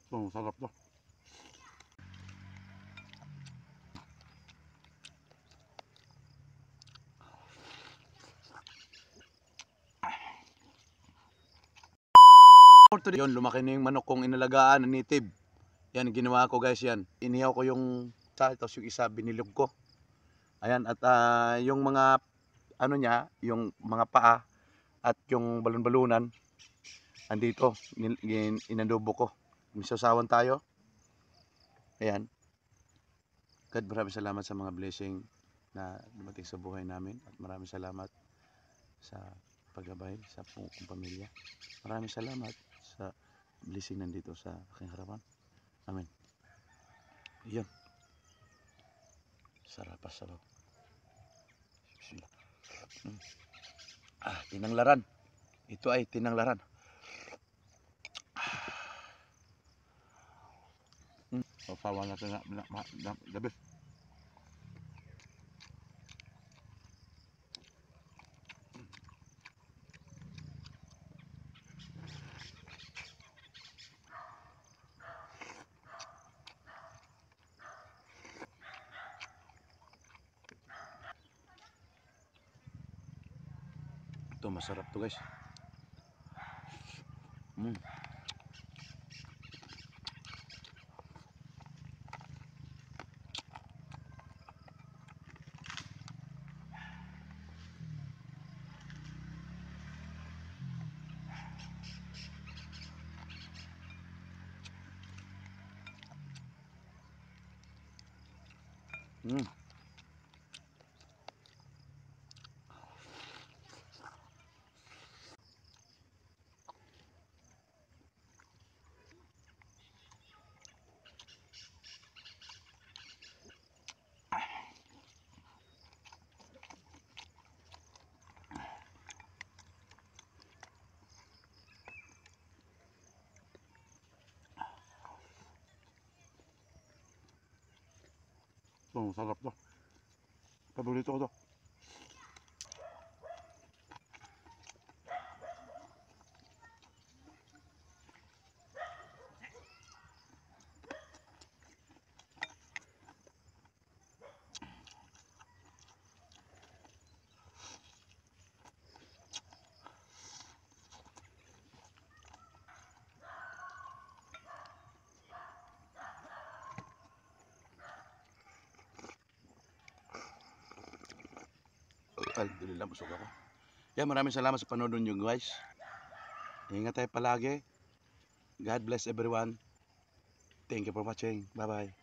Sarap to. Yun, lumaki na yung manok kong inalagaan na native. Yan, ginawa ko guys yan. Inihaw ko yung isa, tapos yung isa binilog ko. Ayan, at yung mga ano niya, yung mga paa at yung balon-balunan, andito, inadobo ko. Misasawan tayo. Ayan. God, maraming salamat sa mga blessing na dumating sa buhay namin. At maraming salamat sa paggabay sa kong pamilya. Maraming salamat sa blessing nandito sa aking harapan. Amen. Yan. Sarapas sarap. Tinanglaran. Ito ay tinanglaran. Sasawa natin na gabi. Ito masarap to guys. Mm. Mm. Ito masarap to. Paborito ko to. Alhamdulillah, busog ako. Yan, maraming salamat sa panonood nyo guys. Ingat tayo palagi. God bless everyone. Thank you for watching. Bye bye.